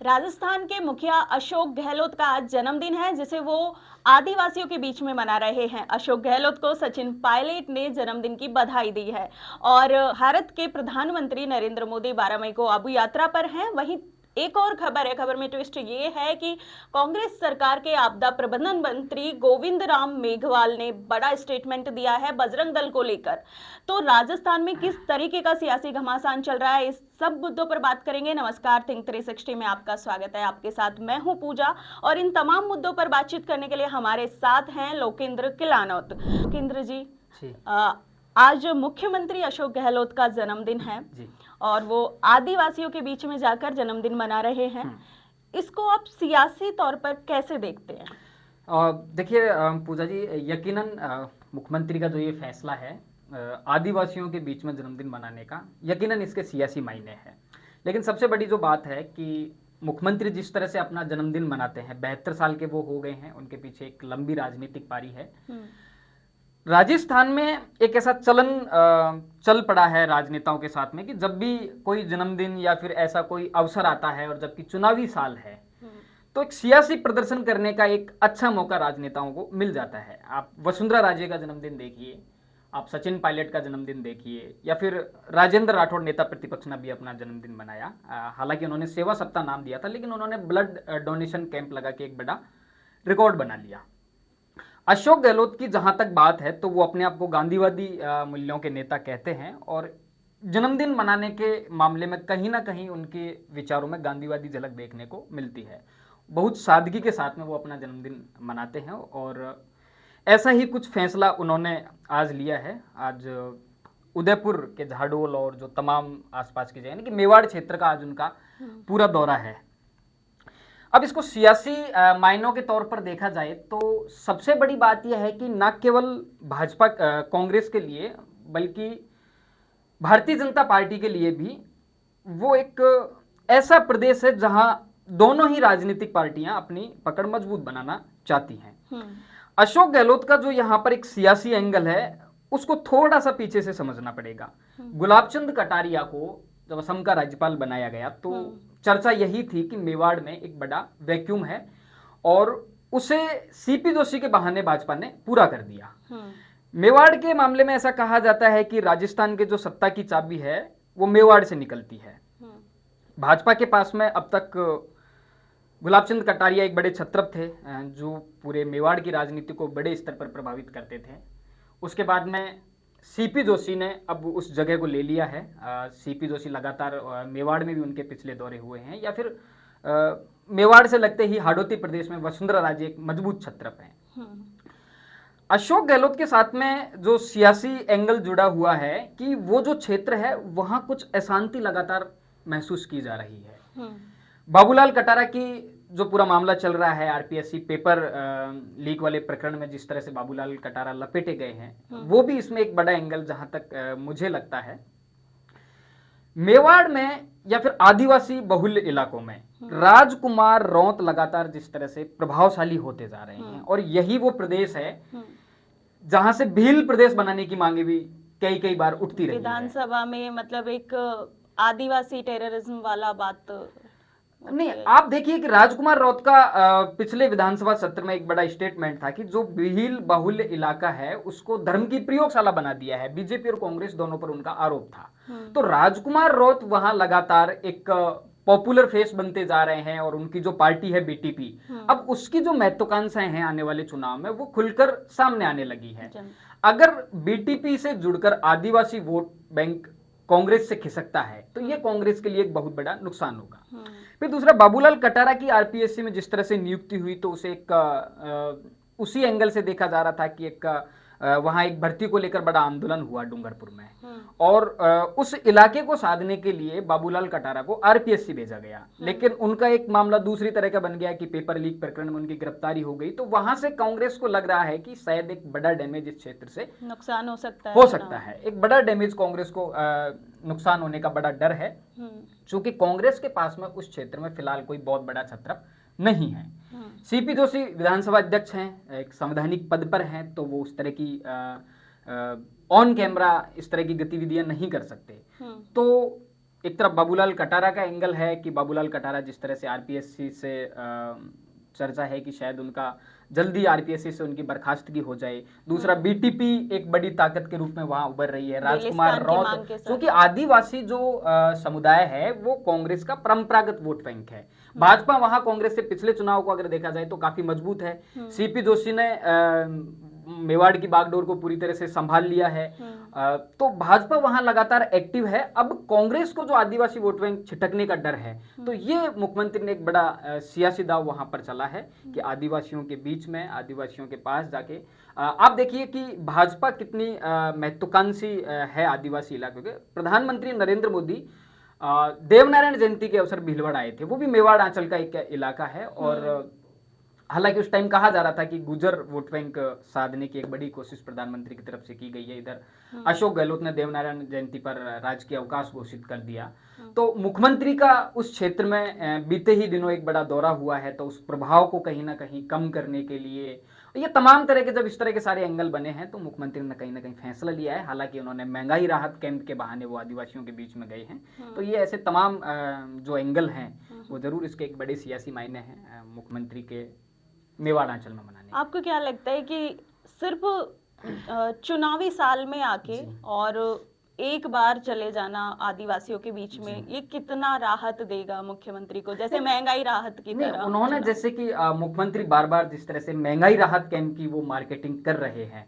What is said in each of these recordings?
राजस्थान के मुखिया अशोक गहलोत का आज जन्मदिन है, जिसे वो आदिवासियों के बीच में मना रहे हैं। अशोक गहलोत को सचिन पायलट ने जन्मदिन की बधाई दी है और भारत के प्रधानमंत्री नरेंद्र मोदी 12 मई को आबू यात्रा पर हैं। वहीं एक और खबर है, खबर में ट्विस्ट ये है कि कांग्रेस सरकार के आपदा प्रबंधन मंत्री गोविंद राम मेघवाल ने बड़ा स्टेटमेंट दिया है बजरंग दल को लेकर। तो राजस्थान में किस तरीके का सियासी घमासान चल रहा है, इस सब मुद्दों पर बात करेंगे। नमस्कार, थिंक 360 में आपका स्वागत है। आपके साथ मैं हूं पूजा और इन तमाम मुद्दों पर बातचीत करने के लिए हमारे साथ हैं लोकेंद्र किलानौत। लोकेंद्र जी, आज मुख्यमंत्री अशोक गहलोत का जन्मदिन है और वो आदिवासियों के बीच में जाकर जन्मदिन मना रहे हैं। इसको आप सियासी तौर पर कैसे देखते हैं? देखिए पूजा जी, यकीनन मुख्यमंत्री का जो ये फैसला है आदिवासियों के बीच में जन्मदिन मनाने का, यकीनन इसके सियासी मायने हैं। लेकिन सबसे बड़ी जो बात है कि मुख्यमंत्री जिस तरह से अपना जन्मदिन मनाते हैं, 72 साल के वो हो गए हैं, उनके पीछे एक लंबी राजनीतिक पारी है। राजस्थान में एक ऐसा चलन चल पड़ा है राजनेताओं के साथ में कि जब भी कोई जन्मदिन या फिर ऐसा कोई अवसर आता है और जबकि चुनावी साल है तो एक सियासी प्रदर्शन करने का एक अच्छा मौका राजनेताओं को मिल जाता है। आप वसुंधरा राजे का जन्मदिन देखिए, आप सचिन पायलट का जन्मदिन देखिए, या फिर राजेंद्र राठौड़ नेता प्रतिपक्ष ने भी अपना जन्मदिन मनाया। हालांकि उन्होंने सेवा सप्ताह नाम दिया था, लेकिन उन्होंने ब्लड डोनेशन कैंप लगा के एक बड़ा रिकॉर्ड बना लिया। अशोक गहलोत की जहां तक बात है तो वो अपने आप को गांधीवादी मूल्यों के नेता कहते हैं और जन्मदिन मनाने के मामले में कहीं ना कहीं उनके विचारों में गांधीवादी झलक देखने को मिलती है। बहुत सादगी के साथ में वो अपना जन्मदिन मनाते हैं और ऐसा ही कुछ फैसला उन्होंने आज लिया है। आज उदयपुर के झाडोल और जो तमाम आसपास की जगह, यानी कि मेवाड़ क्षेत्र का आज उनका पूरा दौरा है। अब इसको सियासी मायनों के तौर पर देखा जाए तो सबसे बड़ी बात यह है कि न केवल भाजपा कांग्रेस के लिए बल्कि भारतीय जनता पार्टी के लिए भी वो एक ऐसा प्रदेश है जहां दोनों ही राजनीतिक पार्टियां अपनी पकड़ मजबूत बनाना चाहती हैं। अशोक गहलोत का जो यहाँ पर एक सियासी एंगल है उसको थोड़ा सा पीछे से समझना पड़ेगा। गुलाबचंद कटारिया को जब असम का राज्यपाल बनाया गया तो चर्चा यही थी कि मेवाड़ में एक बड़ा वैक्यूम है और उसे सीपी जोशी के बहाने भाजपा ने पूरा कर दिया। मेवाड़ के मामले में ऐसा कहा जाता है कि राजस्थान के जो सत्ता की चाबी है वो मेवाड़ से निकलती है। भाजपा के पास में अब तक गुलाबचंद कटारिया एक बड़े छत्रप थे जो पूरे मेवाड़ की राजनीति को बड़े स्तर पर प्रभावित करते थे। उसके बाद में सीपी जोशी ने अब उस जगह को ले लिया है। सीपी जोशी लगातार मेवाड़ में भी उनके पिछले दौरे हुए हैं, या फिर मेवाड़ से लगते ही हाड़ौती प्रदेश में वसुंधरा राजे एक मजबूत छत्रप हैं। अशोक गहलोत के साथ में जो सियासी एंगल जुड़ा हुआ है कि वो जो क्षेत्र है वहां कुछ अशांति लगातार महसूस की जा रही है। बाबूलाल कटारा की जो पूरा मामला चल रहा है, आरपीएससी पेपर लीक वाले प्रकरण में जिस तरह से बाबूलाल कटारा लपेटे गए हैं, वो भी इसमें एक बड़ा एंगल जहां तक मुझे लगता है। मेवाड़ में या फिर आदिवासी बहुल्य इलाकों में राजकुमार रौंत लगातार जिस तरह से प्रभावशाली होते जा रहे हैं और यही वो प्रदेश है जहां से भील प्रदेश बनाने की मांगे भी कई बार उठती रही है विधानसभा में। मतलब एक आदिवासी टेररिज्म वाला बात नहीं, आप देखिए कि राजकुमार रौत का पिछले विधानसभा सत्र में एक बड़ा स्टेटमेंट था कि जो भील बाहुल्य इलाका है उसको धर्म की प्रयोगशाला बना दिया है। बीजेपी और कांग्रेस दोनों पर उनका आरोप था। तो राजकुमार रौत वहां लगातार एक पॉपुलर फेस बनते जा रहे हैं और उनकी जो पार्टी है बीटीपी, अब उसकी जो महत्वाकांक्षाएं हैं आने वाले चुनाव में वो खुलकर सामने आने लगी है। अगर बीटीपी से जुड़कर आदिवासी वोट बैंक कांग्रेस से खिसकता है तो ये कांग्रेस के लिए एक बहुत बड़ा नुकसान होगा। फिर दूसरा, बाबूलाल कटारा की आरपीएससी में जिस तरह से नियुक्ति हुई तो उसे एक उसी एंगल से देखा जा रहा था कि एक वहां एक भर्ती को लेकर बड़ा आंदोलन हुआ डूंगरपुर में और उस इलाके को साधने के लिए बाबूलाल कटारा को आरपीएससी भेजा गया। लेकिन उनका एक मामला दूसरी तरह का बन गया कि पेपर लीक प्रकरण में उनकी गिरफ्तारी हो गई। तो वहां से कांग्रेस को लग रहा है कि शायद एक बड़ा डैमेज इस क्षेत्र से नुकसान हो सकता है। एक बड़ा डैमेज कांग्रेस को नुकसान होने का बड़ा डर है, क्योंकि कांग्रेस के पास में उस क्षेत्र में फिलहाल कोई बहुत बड़ा छत्रप नहीं है। सीपी जोशी विधानसभा अध्यक्ष हैं, एक संवैधानिक पद पर हैं, तो वो उस तरह की ऑन कैमरा इस तरह की गतिविधियां नहीं कर सकते। तो एक तरफ बाबूलाल कटारा का एंगल है कि बाबूलाल कटारा जिस तरह से आरपीएससी से चर्चा है कि शायद उनका जल्दी आरपीएससी से उनकी बर्खास्तगी हो जाए। दूसरा बीटीपी एक बड़ी ताकत के रूप में वहां उभर रही है। राजकुमार रौत, क्योंकि आदिवासी जो समुदाय है वो कांग्रेस का परंपरागत वोट बैंक है। भाजपा वहां कांग्रेस से पिछले चुनाव को अगर देखा जाए तो काफी मजबूत है। सीपी जोशी ने मेवाड़ की बागडोर को पूरी तरह से संभाल लिया है। तो भाजपा वहां लगातार एक्टिव है। अब कांग्रेस को जो आदिवासी वोट बैंक छिटकने का डर है, तो ये मुख्यमंत्री ने एक बड़ा सियासी दाव वहां पर चला है कि आदिवासियों के बीच में, आदिवासियों के पास जाके आप देखिए कि भाजपा कितनी महत्वाकांक्षी है आदिवासी इलाकों के। प्रधानमंत्री नरेंद्र मोदी देवनारायण जयंती के अवसर भीलवाड़ा आए थे। वो भी मेवाड़ आंचल का एक इलाका है और हालांकि उस टाइम कहा जा रहा था कि गुर्जर वोट बैंक साधने की एक बड़ी कोशिश प्रधानमंत्री की तरफ से की गई है। इधर अशोक गहलोत ने देवनारायण जयंती पर राजकीय अवकाश घोषित कर दिया। तो मुख्यमंत्री का उस क्षेत्र में बीते ही दिनों एक बड़ा दौरा हुआ है, तो उस प्रभाव को कहीं ना कहीं कम करने के लिए ये तमाम तरह के जब इस तरह के सारे एंगल बने हैं तो मुख्यमंत्री ने कहीं ना कहीं फैसला लिया है। हालांकि उन्होंने महंगाई राहत कैंप के बहाने वो आदिवासियों के बीच में गए हैं। तो ये ऐसे तमाम जो एंगल हैं वो जरूर इसके एक बड़े सियासी मायने हैं मुख्यमंत्री के मेवाड़ आंचल में मनाने। आपको क्या लगता है कि सिर्फ चुनावी साल में आके और एक बार चले जाना आदिवासियों के बीच में ये कितना राहत देगा मुख्यमंत्री को, जैसे महंगाई राहत की तरह? उन्होंने जैसे कि मुख्यमंत्री बार बार जिस तरह से महंगाई राहत कैंप की वो मार्केटिंग कर रहे हैं।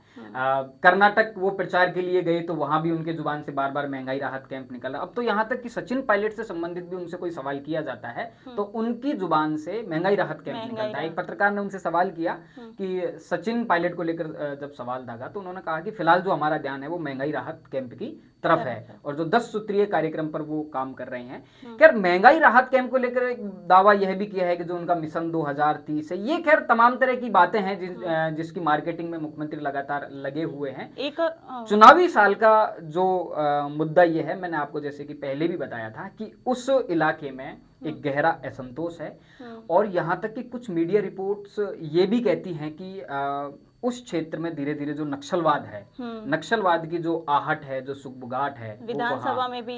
कर्नाटक वो प्रचार के लिए गए तो वहां भी उनके जुबान से बार बार महंगाई राहत कैंप निकला। अब तो यहाँ तक कि सचिन पायलट से संबंधित भी उनसे कोई सवाल किया जाता है तो उनकी जुबान से महंगाई राहत कैंप निकलता है। एक पत्रकार ने उनसे सवाल किया कि सचिन पायलट को लेकर जब सवाल दागा तो उन्होंने कहा कि फिलहाल जो हमारा ध्यान है वो महंगाई राहत कैंप की तरफ है और जो 10 सूत्रीय कार्यक्रम पर वो काम कर रहे हैं। खैर महंगाई राहत कैंप को लेकर एक दावा यह भी किया है कि जो उनका मिशन 2030 है, ये खैर तमाम तरह की बातें हैं जिसकी मार्केटिंग में मुख्यमंत्री लगातार लगे हुए हैं। एक चुनावी साल का जो मुद्दा ये है, मैंने आपको जैसे कि पहले भी बताया था कि उस इलाके में एक गहरा असंतोष है और यहाँ तक कि कुछ मीडिया रिपोर्ट्स ये भी कहती हैं कि उस क्षेत्र में धीरे धीरे जो नक्सलवाद है, नक्सलवाद की जो आहट है, जो सुगबुगाहट है, विधानसभा में भी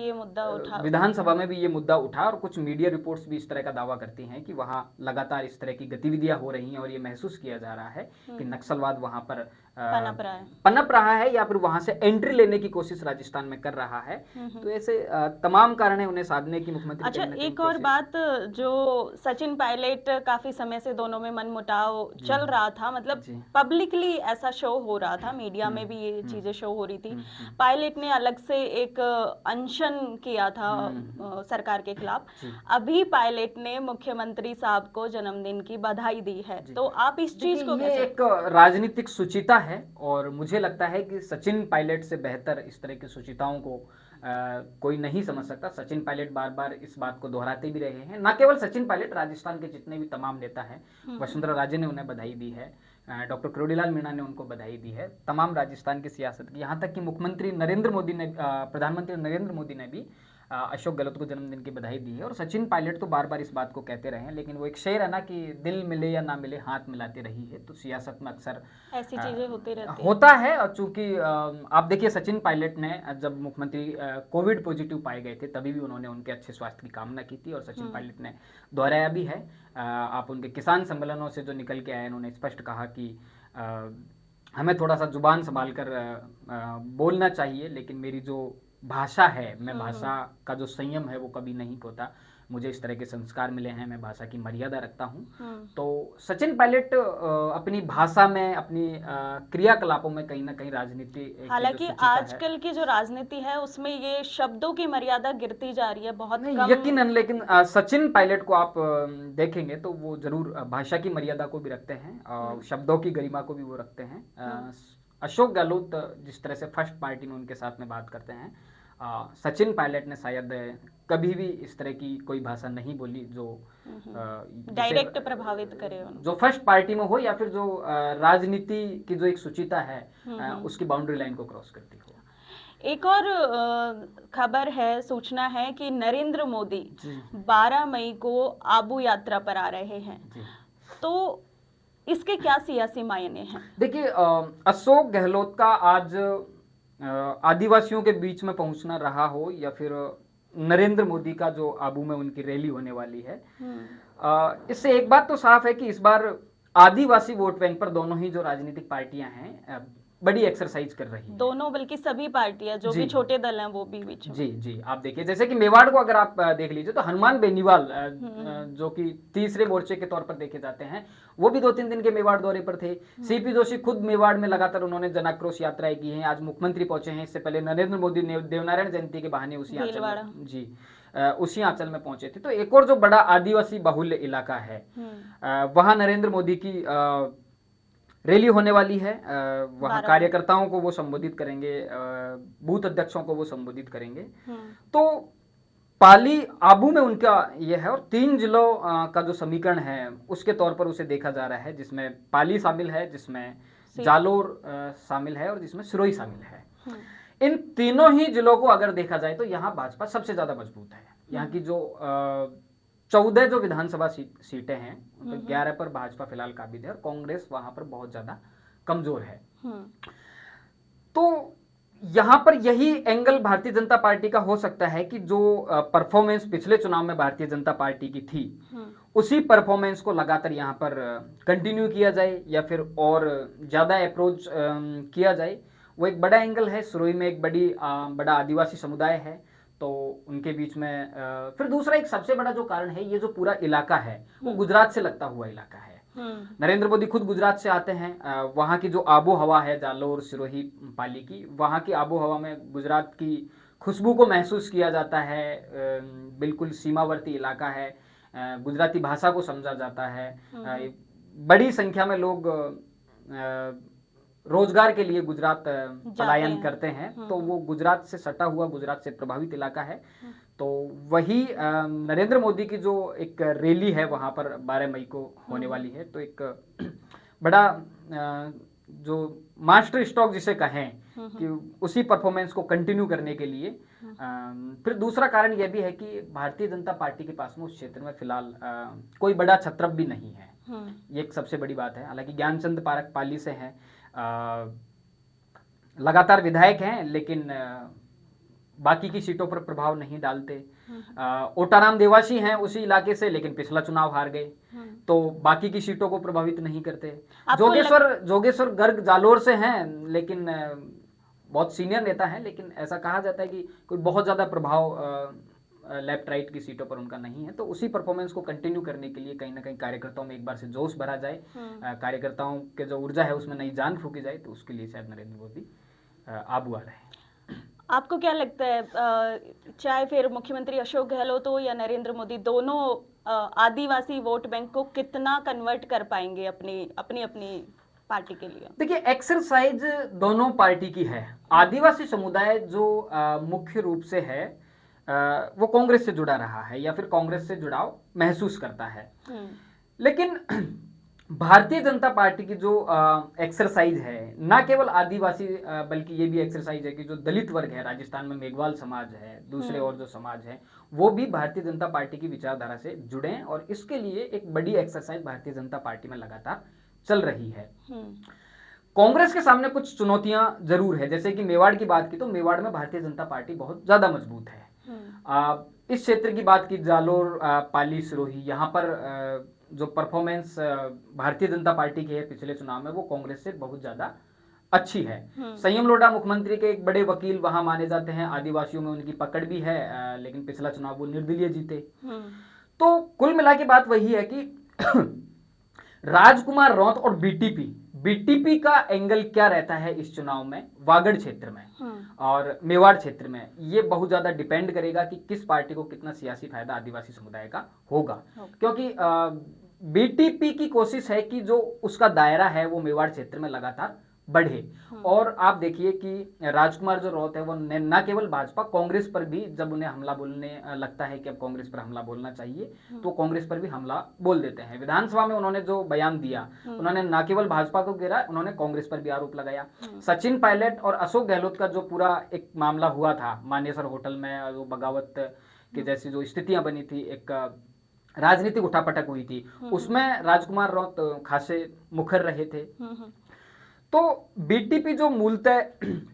ये मुद्दा उठा और कुछ मीडिया रिपोर्ट्स भी इस तरह का दावा करती हैं कि वहां लगातार इस तरह की गतिविधियां हो रही हैं और ये महसूस किया जा रहा है कि नक्सलवाद वहां पर पनप रहा है या फिर वहां से एंट्री लेने की कोशिश राजस्थान में कर रहा है। तो ऐसे तमाम कारण है उन्हें साधने की मुख्यमंत्री। अच्छा, एक और बात, जो सचिन पायलट काफी समय से दोनों में मनमुटाव चल रहा था, मतलब पब्लिकली ऐसा शो हो रहा था, मीडिया में भी ये चीजें शो हो रही थी। पायलट ने अलग से एक अनशन किया था सरकार के खिलाफ। अभी पायलट ने मुख्यमंत्री साहब को जन्मदिन की बधाई दी है, तो आप इस चीज को कैसे? एक राजनीतिक सुचिता है और मुझे लगता है कि सचिन पायलट से बेहतर इस तरह की सुचिताओं को कोई नहीं समझ सकता। सचिन पायलट बार बार इस बात को दोहराते भी रहे हैं। न केवल सचिन पायलट, राजस्थान के जितने भी तमाम नेता हैं, वसुंधरा राजे ने उन्हें बधाई दी है, डॉक्टर किरोड़ीलाल मीणा ने उनको बधाई दी है, तमाम राजस्थान की सियासत की, यहाँ तक कि प्रधानमंत्री नरेंद्र मोदी ने भी अशोक गहलोत को जन्मदिन की बधाई दी है। और सचिन पायलट तो बार बार इस बात को कहते रहे हैं, लेकिन वो एक शेर है ना कि दिल मिले या ना मिले हाथ मिलाते रही है। तो सियासत में अक्सर ऐसी चीजें होती रहती होता है। और चूंकि आप देखिए सचिन पायलट ने जब मुख्यमंत्री कोविड पॉजिटिव पाए गए थे तभी भी उन्होंने उनके अच्छे स्वास्थ्य की कामना की थी और सचिन पायलट ने दोहराया भी है। आप उनके किसान सम्मेलनों से जो निकल के आए, उन्होंने स्पष्ट कहा कि हमें थोड़ा सा जुबान संभाल कर बोलना चाहिए, लेकिन मेरी जो भाषा है, मैं भाषा का जो संयम है वो कभी नहीं खोता। मुझे इस तरह के संस्कार मिले हैं, मैं भाषा की मर्यादा रखता हूं। तो सचिन पायलट अपनी भाषा में, अपनी क्रियाकलापों में कहीं ना कहीं राजनीति, हालांकि आजकल की जो राजनीति है उसमें ये शब्दों की मर्यादा गिरती जा रही है बहुत कम। यकीनन, लेकिन सचिन पायलट को आप देखेंगे तो वो जरूर भाषा की मर्यादा को भी रखते हैं, शब्दों की गरिमा को भी वो रखते हैं। अशोक गहलोत जिस तरह से फर्स्ट पार्टी में उनके साथ में बात करते हैं, सचिन पायलट ने शायद कभी भी इस तरह की कोई भाषा नहीं बोली जो डायरेक्ट प्रभावित करे, जो फर्स्ट पार्टी में हो या फिर जो राजनीति की जो एक सुचिता है उसकी बाउंड्री लाइन को क्रॉस करती हो। एक और खबर है, सूचना है कि नरेंद्र मोदी 12 मई को आबू यात्रा पर आ रहे हैं, तो इसके क्या सियासी मायने हैं? देखिए, अशोक गहलोत का आज आदिवासियों के बीच में पहुंचना रहा हो या फिर नरेंद्र मोदी का जो आबू में उनकी रैली होने वाली है, इससे एक बात तो साफ है कि इस बार आदिवासी वोट बैंक पर दोनों ही जो राजनीतिक पार्टियां हैं बड़ी एक्सरसाइज कर रही हैं। दोनों, बल्कि सभी पार्टियां, जो भी छोटे दल हैं वो भी बीच में। जी आप देखिए, जैसे कि मेवाड़ को अगर आप देख लीजिए तो हनुमान बेनीवाल जो कि तीसरे मोर्चे के तौर पर देखे जाते हैं, वो भी 2-3 दिन के मेवाड़ दौरे पर थे। सीपी जोशी खुद मेवाड़ में लगातार उन्होंने जनाक्रोश यात्राएं की हैं। आज मुख्यमंत्री पहुंचे हैं, इससे पहले नरेंद्र मोदी ने देवनारायण जयंती के बहाने उसी आंचल में पहुंचे थे। तो एक और जो बड़ा आदिवासी बहुल्य इलाका है, वहां नरेंद्र मोदी की रैली होने वाली है। वहां कार्यकर्ताओं को वो संबोधित करेंगे, बूथ अध्यक्षों को वो संबोधित करेंगे। तो पाली आबू में उनका ये है, और 3 जिलों का जो समीकरण है उसके तौर पर उसे देखा जा रहा है, जिसमें पाली शामिल है, जिसमें जालोर शामिल है और जिसमें सिरोही शामिल है। इन तीनों ही जिलों को अगर देखा जाए तो यहाँ भाजपा सबसे ज्यादा मजबूत है। यहाँ की जो 14 जो विधानसभा सीटें हैं, तो 11 पर भाजपा फिलहाल काबिज है और कांग्रेस वहां पर बहुत ज्यादा कमजोर है। तो यहां पर यही एंगल भारतीय जनता पार्टी का हो सकता है कि जो परफॉर्मेंस पिछले चुनाव में भारतीय जनता पार्टी की थी, उसी परफॉर्मेंस को लगातार यहां पर कंटिन्यू किया जाए या फिर और ज्यादा अप्रोच किया जाए। वो एक बड़ा एंगल है। सिरोही में एक बड़ा आदिवासी समुदाय है, तो उनके बीच में फिर दूसरा एक सबसे बड़ा जो कारण है, ये जो पूरा इलाका है वो गुजरात से लगता हुआ इलाका है। नरेंद्र मोदी खुद गुजरात से आते हैं। वहां की जो आबो हवा है जालोर, सिरोही, पाली की, वहां की आबो हवा में गुजरात की खुशबू को महसूस किया जाता है। बिल्कुल सीमावर्ती इलाका है, गुजराती भाषा को समझा जाता है। बड़ी संख्या में लोग रोजगार के लिए गुजरात पलायन करते हैं, तो वो गुजरात से सटा हुआ, गुजरात से प्रभावित इलाका है। तो वही नरेंद्र मोदी की जो एक रैली है वहां पर 12 मई को होने वाली है, तो एक बड़ा जो मास्टर स्ट्रोक जिसे कहें कि उसी परफॉर्मेंस को कंटिन्यू करने के लिए। फिर दूसरा कारण यह भी है कि भारतीय जनता पार्टी के पास में उस क्षेत्र में फिलहाल कोई बड़ा छत्रप भी नहीं है। ये एक सबसे बड़ी बात है। हालांकि ज्ञानचंद पारख पाली से हैं, लगातार विधायक हैं, लेकिन बाकी की सीटों पर प्रभाव नहीं डालते। ओटाराम देवासी हैं उसी इलाके से, लेकिन पिछला चुनाव हार गए, तो बाकी की सीटों को प्रभावित नहीं करते। जोगेश्वर गर्ग जालोर से हैं, लेकिन बहुत सीनियर नेता हैं, लेकिन ऐसा कहा जाता है कि कोई बहुत ज्यादा प्रभाव लेफ्ट राइट की सीटों पर उनका नहीं है। तो उसी परफॉर्मेंस को कंटिन्यू करने के लिए कहीं ना कहीं कार्यकर्ताओं में एक बार से जोश भरा जाए, कार्यकर्ताओं के जो ऊर्जा है उसमें नई जान फूकी जाए, तो उसके लिए शायद नरेंद्र मोदी आबू आ रहे हैं। आपको क्या लगता है, चाहे फिर मुख्यमंत्री अशोक गहलोत हो या नरेंद्र मोदी, दोनों आदिवासी वोट बैंक को कितना कन्वर्ट कर पाएंगे अपनी पार्टी के लिए? देखिए, एक्सरसाइज दोनों पार्टी की है। आदिवासी समुदाय जो मुख्य रूप से है वो कांग्रेस से जुड़ा रहा है या फिर कांग्रेस से जुड़ाव महसूस करता है, लेकिन भारतीय जनता पार्टी की जो एक्सरसाइज है, ना केवल आदिवासी बल्कि ये भी एक्सरसाइज है कि जो दलित वर्ग है, राजस्थान में मेघवाल समाज है, दूसरे और जो समाज है, वो भी भारतीय जनता पार्टी की विचारधारा से जुड़े, और इसके लिए एक बड़ी एक्सरसाइज भारतीय जनता पार्टी में लगातार चल रही है। कांग्रेस के सामने कुछ चुनौतियां जरूर है। जैसे कि मेवाड़ की बात की, तो मेवाड़ में भारतीय जनता पार्टी बहुत ज्यादा मजबूत है। इस क्षेत्र की बात की, जालोर, पाली, सिरोही, यहाँ पर जो परफॉर्मेंस भारतीय जनता पार्टी की है पिछले चुनाव में, वो कांग्रेस से बहुत ज्यादा अच्छी है। संयम लोढ़ा मुख्यमंत्री के एक बड़े वकील वहां माने जाते हैं, आदिवासियों में उनकी पकड़ भी है, लेकिन पिछला चुनाव वो निर्दलीय जीते। तो कुल मिला के बात वही है कि राजकुमार रौत और बीटीपी का एंगल क्या रहता है इस चुनाव में, वागड़ क्षेत्र में और मेवाड़ क्षेत्र में, ये बहुत ज्यादा डिपेंड करेगा कि किस पार्टी को कितना सियासी फायदा आदिवासी समुदाय का होगा। क्योंकि बीटीपी की कोशिश है कि जो उसका दायरा है वो मेवाड़ क्षेत्र में लगातार बढ़े। और आप देखिए कि राजकुमार जो रौत है वो न केवल भाजपा, कांग्रेस पर भी जब उन्हें हमला बोलने लगता है कि अब कांग्रेस पर हमला बोलना चाहिए, तो कांग्रेस पर भी हमला बोल देते हैं। विधानसभा में उन्होंने जो बयान दिया, उन्होंने न केवल भाजपा को घेरा, उन्होंने कांग्रेस पर भी आरोप लगाया। सचिन पायलट और अशोक गहलोत का जो पूरा एक मामला हुआ था मानेसर होटल में, जो बगावत के जैसी जो स्थितियां बनी थी, एक राजनीतिक उठापटक हुई थी, उसमें राजकुमार रौत खासे मुखर रहे थे। तो बीटीपी जो मूलतः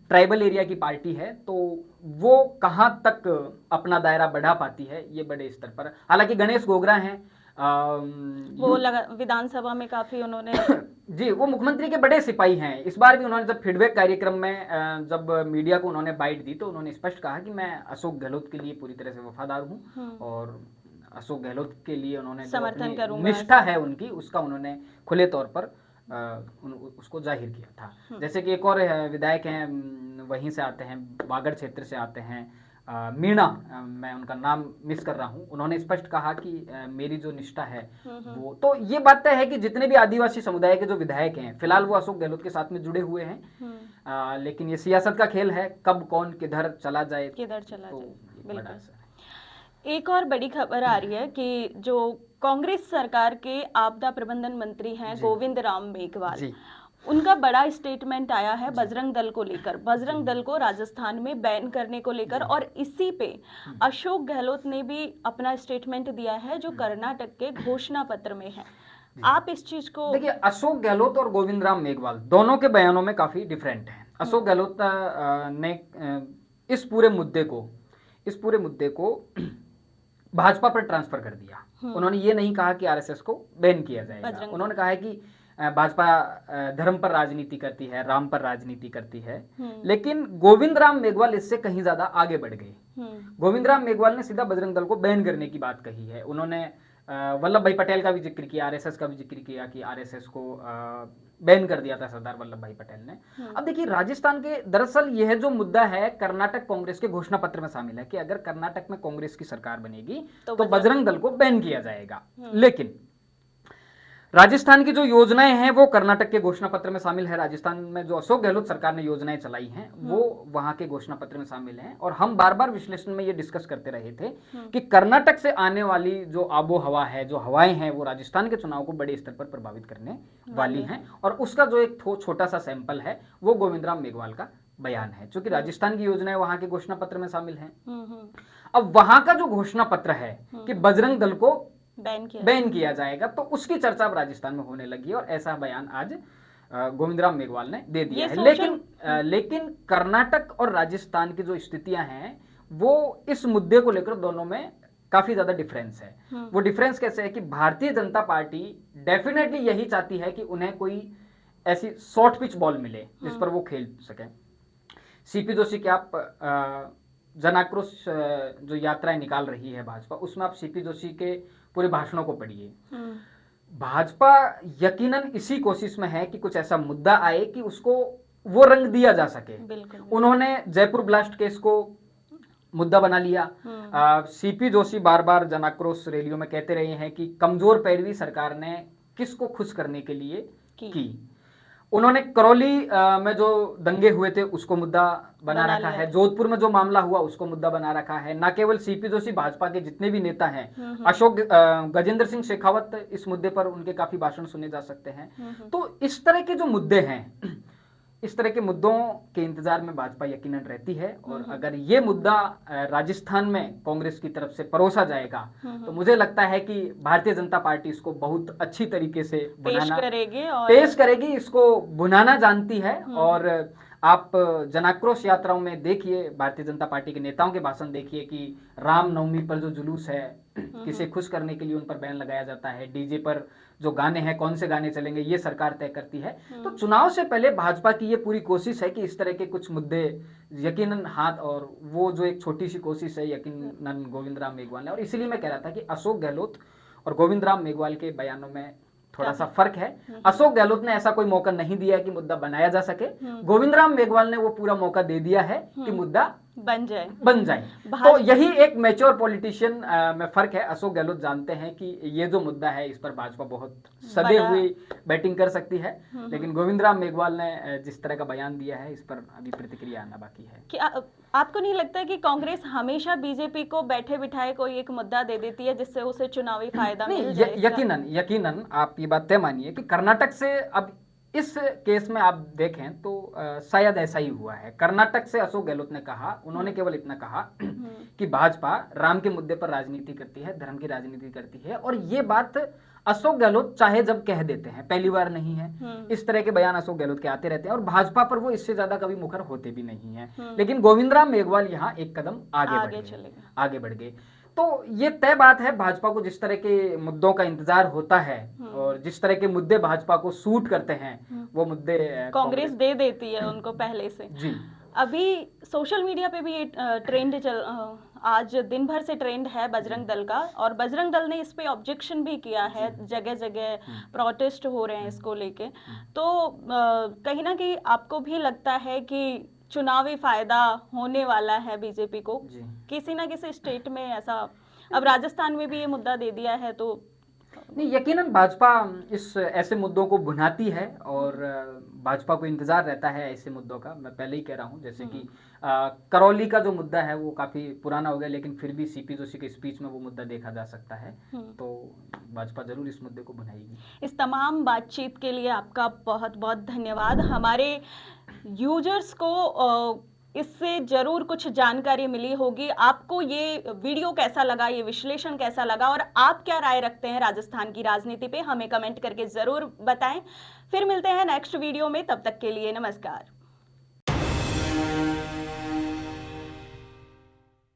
ट्राइबल एरिया की पार्टी है, तो वो कहाँ तक अपना दायरा बढ़ा पाती है ये बड़े स्तर पर। हालांकि गणेश गोगरा हैं, वो विधानसभा में काफी उन्होंने जी, वो मुख्यमंत्री के बड़े सिपाही हैं। इस बार भी उन्होंने जब फीडबैक कार्यक्रम में जब मीडिया को उन्होंने बाइट दी तो उन्होंने स्पष्ट कहा कि मैं अशोक गहलोत के लिए पूरी तरह से वफादार हूं और अशोक गहलोत के लिए उन्होंने समर्थन करूंगा, निष्ठा है उनकी, उसका उन्होंने खुले तौर पर उसको जाहिर किया था। जैसे कि एक और विधायक हैं, वहीं से आते हैं, बागड़ क्षेत्र से आते हैं, मीणा, मैं उनका नाम मिस कर रहा हूं, उन्होंने स्पष्ट कहा कि मेरी जो निष्ठा है वो, तो ये बात तय है कि जितने भी आदिवासी समुदाय के जो विधायक हैं फिलहाल वो अशोक गहलोत के साथ में जुड़े हुए हैं। लेकिन ये सियासत का खेल है, कब कौन किधर चला जाए, बिल्कुल। एक और बड़ी खबर आ रही है कि जो कांग्रेस सरकार के आपदा प्रबंधन मंत्री हैं गोविंद राम मेघवाल, उनका बड़ा स्टेटमेंट आया है बजरंग दल को लेकर, बजरंग दल को राजस्थान में बैन करने को लेकर, और इसी पे अशोक गहलोत ने भी अपना स्टेटमेंट दिया है जो कर्नाटक के घोषणा पत्र में है। आप इस चीज को देखिए, अशोक गहलोत और गोविंद राम मेघवाल दोनों के बयानों में काफी डिफरेंट है। अशोक गहलोत ने इस पूरे मुद्दे को भाजपा पर ट्रांसफर कर दिया। उन्होंने ये नहीं कहा कि आरएसएस को बैन किया जाएगा, उन्होंने कहा है कि भाजपा धर्म पर राजनीति करती है, राम पर राजनीति करती है। लेकिन गोविंद राम मेघवाल इससे कहीं ज्यादा आगे बढ़ गए। गोविंद राम मेघवाल ने सीधा बजरंग दल को बैन करने की बात कही है। उन्होंने वल्लभ भाई पटेल का भी जिक्र किया, आरएसएस का भी जिक्र किया कि आरएसएस को बैन कर दिया था सरदार वल्लभ भाई पटेल ने। अब देखिए, राजस्थान के दरअसल यह जो मुद्दा है कर्नाटक कांग्रेस के घोषणा पत्र में शामिल है कि अगर कर्नाटक में कांग्रेस की सरकार बनेगी तो बजरंग दल को बैन किया जाएगा। लेकिन राजस्थान की जो योजनाएं हैं वो कर्नाटक के घोषणा पत्र में शामिल है। राजस्थान में जो अशोक गहलोत सरकार ने योजनाएं चलाई हैं वो वहां के घोषणा पत्र में शामिल हैं। और हम बार बार विश्लेषण में ये डिस्कस करते रहे थे कि कर्नाटक से आने वाली जो आबो हवा है, जो हवाएं हैं, वो राजस्थान के चुनाव को बड़े स्तर पर प्रभावित करने वाली हैं। और उसका जो एक छोटा सा सैंपल है वो गोविंद राम मेघवाल का बयान है, क्योंकि राजस्थान की योजनाएं वहां के घोषणा पत्र में शामिल है। अब वहां का जो घोषणा पत्र है कि बजरंग दल को बैन किया जाएगा, तो उसकी चर्चा अब राजस्थान में होने लगी और ऐसा बयान आज गोविंद राम मेघवाल ने दे दिया है। लेकिन कर्नाटक और राजस्थान की जो स्थितियां हैं वो इस मुद्दे को लेकर दोनों में काफी ज्यादा डिफरेंस है। वो डिफरेंस कैसे है कि भारतीय जनता पार्टी डेफिनेटली यही चाहती है कि उन्हें कोई ऐसी शॉर्ट पिच बॉल मिले जिस पर वो खेल सके। सीपी जोशी की आप जन आक्रोश जो यात्राएं निकाल रही है भाजपा, उसमें आप सीपी जोशी के पूरे भाषणों को पढ़िए। भाजपा यकीनन इसी कोशिश में है कि कुछ ऐसा मुद्दा आए कि उसको वो रंग दिया जा सके। उन्होंने जयपुर ब्लास्ट केस को मुद्दा बना लिया। सीपी जोशी बार बार जन आक्रोश रैलियों में कहते रहे हैं कि कमजोर पैरवी सरकार ने किसको खुश करने के लिए की। उन्होंने करौली में जो दंगे हुए थे उसको मुद्दा बना रखा है, जोधपुर में जो मामला हुआ उसको मुद्दा बना रखा है। न केवल सीपी जोशी, भाजपा के जितने भी नेता हैं, अशोक गजेंद्र सिंह शेखावत, इस मुद्दे पर उनके काफी भाषण सुने जा सकते हैं। तो इस तरह के जो मुद्दे हैं, इस तरह के मुद्दों के इंतजार में भाजपा यकीनन रहती है। और अगर ये मुद्दा राजस्थान में कांग्रेस की तरफ से परोसा जाएगा तो मुझे लगता है कि भारतीय जनता पार्टी इसको बहुत अच्छी तरीके से पेश करेगी, इसको भुनाना जानती है। और आप जनाक्रोश यात्राओं में देखिए, भारतीय जनता पार्टी के नेताओं के भाषण देखिए कि रामनवमी पर जो जुलूस है, किसे खुश करने के लिए उन पर बैन लगाया जाता है। डीजे पर जो गाने हैं, कौन से गाने चलेंगे, ये सरकार तय करती है। तो चुनाव से पहले भाजपा की ये पूरी कोशिश है कि इस तरह के कुछ मुद्दे यकीनन हाथ, और वो जो एक छोटी सी कोशिश है यकीनन गोविंद राम मेघवाल ने। और इसीलिए मैं कह रहा था कि अशोक गहलोत और गोविंद राम मेघवाल के बयानों में थोड़ा सा फर्क है। अशोक गहलोत ने ऐसा कोई मौका नहीं दिया है कि मुद्दा बनाया जा सके। गोविंद राम मेघवाल ने वो पूरा मौका दे दिया है कि मुद्दा बन जाए। तो यही एक मैच्योर पॉलिटिशियन में फर्क है। अशोक गहलोत जानते हैं कि ये जो मुद्दा है इस पर भाजपा बहुत सदे हुई बैटिंग कर सकती है, लेकिन गोविंद राम मेघवाल ने जिस तरह का बयान दिया है इस पर अभी प्रतिक्रिया आना बाकी है। क्या आपको नहीं लगता है कि कांग्रेस हमेशा बीजेपी को बैठे बिठाए कोई एक मुद्दा दे देती है जिससे उसे चुनावी फायदा मिल जाए? यकीनन आप ये बात तय मानिए कि कर्नाटक से, अब इस केस में आप देखें तो शायद ऐसा ही हुआ है। कर्नाटक से अशोक गहलोत ने कहा, उन्होंने केवल इतना कहा कि भाजपा राम के मुद्दे पर राजनीति करती है, धर्म की राजनीति करती है। और ये बात अशोक गहलोत चाहे जब कह देते हैं, पहली बार नहीं है, इस तरह के बयान अशोक गहलोत के आते रहते हैं और भाजपा पर वो इससे ज्यादा कभी मुखर होते भी नहीं है। लेकिन गोविंद राम मेघवाल यहाँ एक कदम आगे बढ़ गए। तो ये तय बात है, भाजपा को जिस तरह के मुद्दों का इंतजार होता है और जिस तरह के मुद्दे भाजपा को सूट करते हैं, वो मुद्दे कांग्रेस दे देती है उनको पहले से। जी। अभी सोशल मीडिया पे भी ये ट्रेंड आज दिन भर से ट्रेंड है बजरंग दल का, और बजरंग दल ने इस पे ऑब्जेक्शन भी किया है, जगह जगह प्रोटेस्ट हो रहे हैं इसको लेके। तो कहीं ना कहीं आपको भी लगता है कि चुनावी फायदा होने वाला है बीजेपी को किसी ना किसी स्टेट में ऐसा? अब राजस्थान में भी ये मुद्दा दे दिया है, तो नहीं, यकीनन भाजपा इस ऐसे मुद्दों को भुनाती है और भाजपा को इंतजार रहता है ऐसे मुद्दों का। मैं पहले ही कह रहा हूं, जैसे कि करौली का जो मुद्दा है वो काफी पुराना हो गया, लेकिन फिर भी सीपी जोशी के स्पीच में वो मुद्दा देखा जा सकता है। तो भाजपा जरूर इस मुद्दे को भुनाएगी। इस तमाम बातचीत के लिए आपका बहुत बहुत धन्यवाद। हमारे यूजर्स को इससे जरूर कुछ जानकारी मिली होगी। आपको ये वीडियो कैसा लगा, ये विश्लेषण कैसा लगा, और आप क्या राय रखते हैं राजस्थान की राजनीति पे, हमें कमेंट करके जरूर बताएं। फिर मिलते हैं नेक्स्ट वीडियो में, तब तक के लिए नमस्कार।